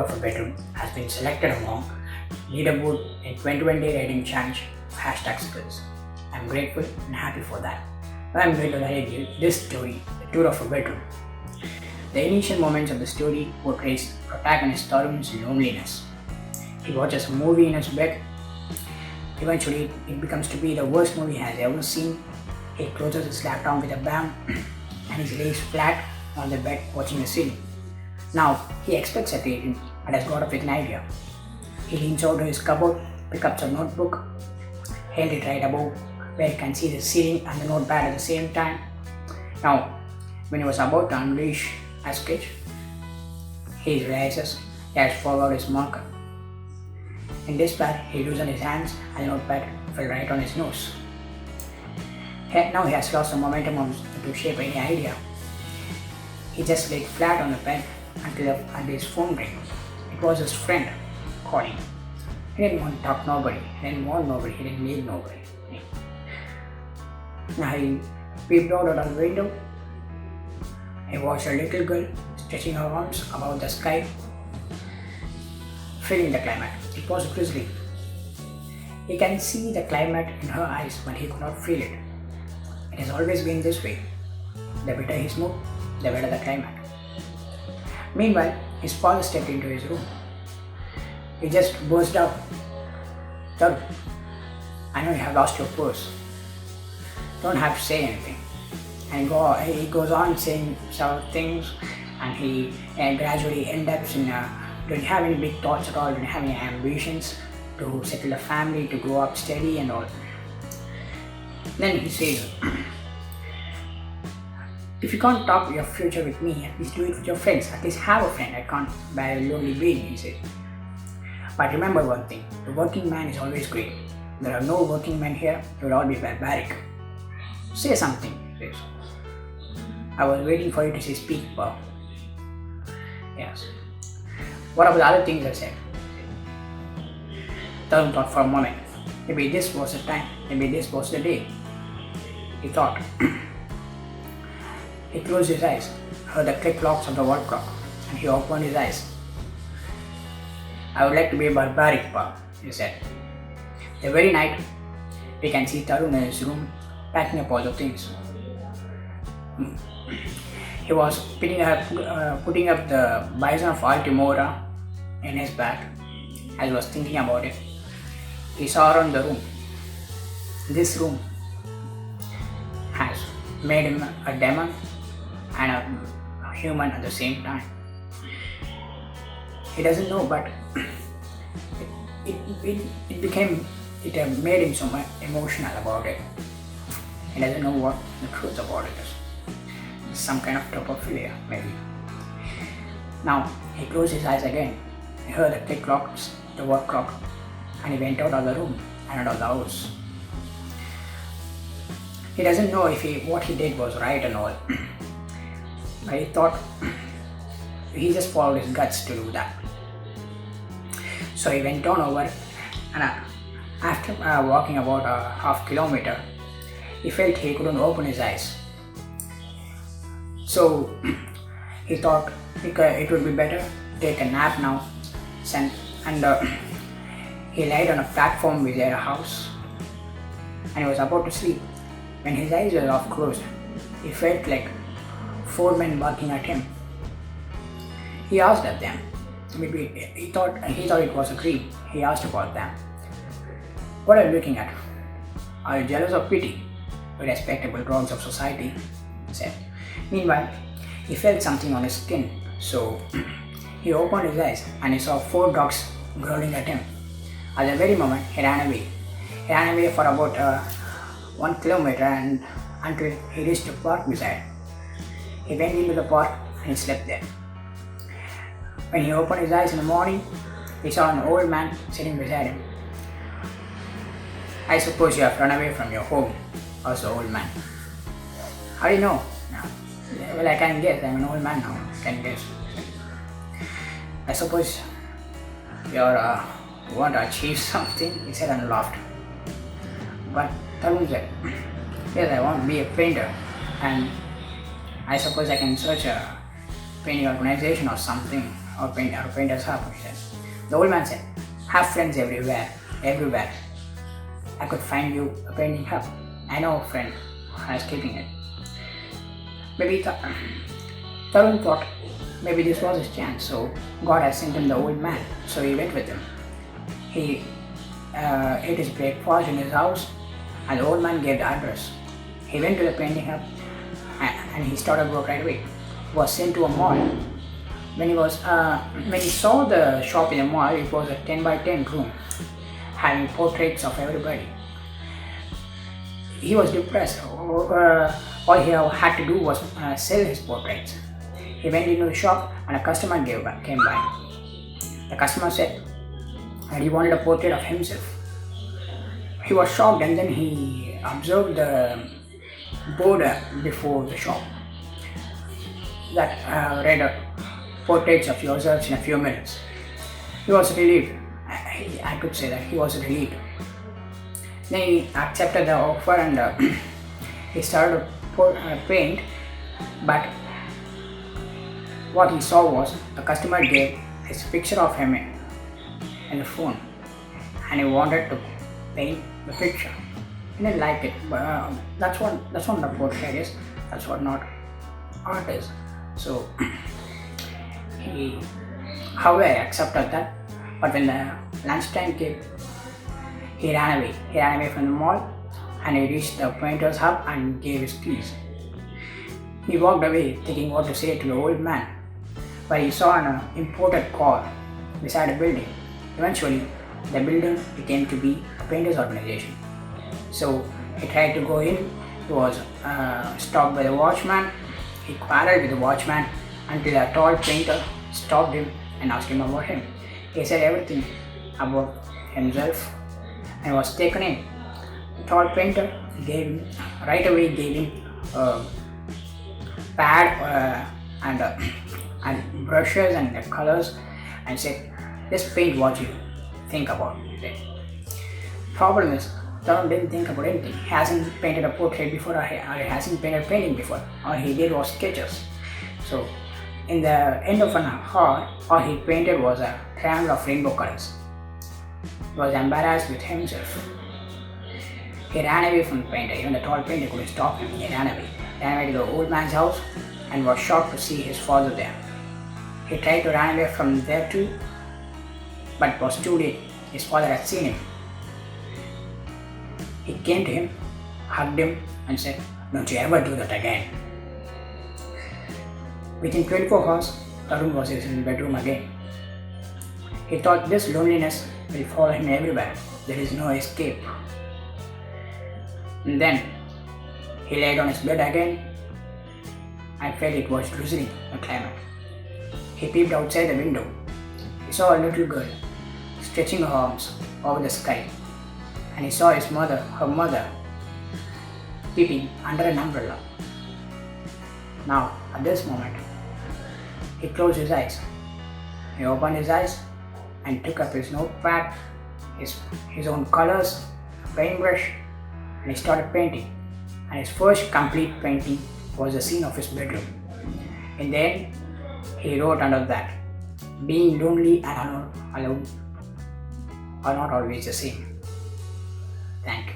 of a bedroom has been selected among Leaderboard in 2020 rating challenge of hashtag skills. I'm grateful and happy for that. Now I'm going to narrate you this story, The Tour of a Bedroom. The initial moments of the story portrays protagonist Tarun's loneliness. He watches a movie in his bed. Eventually, it becomes to be the worst movie he has ever seen. He closes his laptop with a bam and he lays flat on the bed watching the ceiling. Now, he expects attention but has got up with an idea. He leans out to his cupboard, picks up a notebook, held it right above where he can see the ceiling and the notepad at the same time. Now, when he was about to unleash a sketch, he realizes he has forgot his marker. In despair, he loosened his hands and the notepad fell right on his nose. Now he has lost the momentum to shape any idea. He just laid flat on the bed until his phone rang. It was his friend calling. He didn't want to talk to nobody. He didn't want nobody. He didn't need nobody. Now he peeped out of the window. He watched a little girl stretching her arms above the sky, feeling the climate. It was drizzling. He can see the climate in her eyes, but he could not feel it. It has always been this way. The better his mood, the better the climate. Meanwhile, his father stepped into his room. He just burst out. "Tarun, I know you have lost your purse. Don't have to say anything." And he goes on saying several things, and he gradually ends up in don't have any big thoughts at all, don't have any ambitions to settle a family, to grow up steady and all. Then he says, "If you can't talk your future with me, at least do it with your friends. At least have a friend. I can't bear a lonely being," he says. "But remember one thing, the working man is always great. There are no working men here, they will all be barbaric. Say something," he says. "I was waiting for you to say speak, Pa." Yes. "What about the other things I said?" Tarun thought for a moment. Maybe this was the time, maybe this was the day. He thought. He closed his eyes, heard the click-clocks of the wall clock, and he opened his eyes. "I would like to be a barbaric, Pa," he said. The very night, we can see Tarun in his room packing up all the things. He was putting up the bison of Altimora in his bag. As he was thinking about it, he saw around the room. This room has made him a demon and a human at the same time. He doesn't know, but it made him so much emotional about it. He doesn't know what the truth about it is. Some kind of topophilia, maybe. Now he closed his eyes again. He heard the click clocks, the work clock, and he went out of the room and out of the house. He doesn't know if what he did was right and all, but he thought he just followed his guts to do that. So he went on over, and after walking about a half kilometer, he felt he couldn't open his eyes. So he thought it would be better to take a nap now, and he lied on a platform beside a house, and he was about to sleep. When his eyes were half closed, he felt like 4 men barking at him. He asked at them. Maybe he thought it was a dream. He asked about them. "What are you looking at? Are you jealous or pity? You respectable dogs of society," he said. Meanwhile, he felt something on his skin, so he opened his eyes and he saw 4 dogs growling at him. At the very moment, he ran away. He ran away for about 1 kilometer and until he reached a park beside. He went into the park and he slept there. When he opened his eyes in the morning, he saw an old man sitting beside him. "I suppose you have run away from your home," asked the old man. "How do you know?" "Well, I can guess. I'm an old man now. I can guess." "I suppose you want to achieve something," he said and laughed. But Tarun said, "Yes, I want to be a painter, and I suppose I can search a painting organization or something, painter's hub, he said. The old man said, have friends everywhere, everywhere. I could find you a painting hub. I know a friend who is keeping it. Maybe Tarun thought maybe this was his chance, so God had sent him the old man, so he went with him. He ate his breakfast in his house, and the old man gave the address. He went to the painting hub and he started work right away. He was sent to a mall. When he saw the shop in the mall, it was a 10 by 10 room having portraits of everybody. He was depressed. All he had to do was sell his portraits. He went into the shop and a customer came by. The customer said that he wanted a portrait of himself. He was shocked, and then he observed the board before the shop that read portraits of yourselves in a few minutes. He was relieved. I could say that he was relieved. Then he accepted the offer and he started to paint, but what he saw was the customer gave his picture of him in the phone, and he wanted to paint the picture. He didn't like it, but that's what the portrait is. That's what not art is. So he, however, accepted that. But when the lunchtime came, he ran away. He ran away from the mall, and he reached the painter's hub and gave his keys. He walked away thinking what to say to the old man, but he saw an imported car beside a building. Eventually, the building became to be a painter's organization. So he tried to go in. He was stopped by the watchman. He quarreled with the watchman until a tall painter stopped him and asked him about him. He said everything about himself and was taken in. The tall painter right away gave him a pad and brushes and the colors and said, just paint what you think about it. Problem is, Tarun didn't think about anything. He hasn't painted a portrait before, or he hasn't painted painting before. All he did was sketches. So, in the end of an hour, all he painted was a triangle of rainbow colors. He was embarrassed with himself. He ran away from the painter. Even the tall painter couldn't stop him. He ran away to the old man's house and was shocked to see his father there. He tried to run away from there too, but it was too late. His father had seen him. He came to him, hugged him and said, don't you ever do that again. Within 24 hours, Tarun was in his bedroom again. He thought this loneliness will follow him everywhere. There is no escape. And then he laid on his bed again and felt it was drizzling the climate. He peeped outside the window. He saw a little girl stretching her arms over the sky, and he saw her mother, peeping under an umbrella. Now, at this moment, he closed his eyes. He opened his eyes and took up his notepad, his own colors, a paintbrush, and he started painting. And his first complete painting was the scene of his bedroom. And then he wrote under that, being lonely and alone are not always the same. Thank you.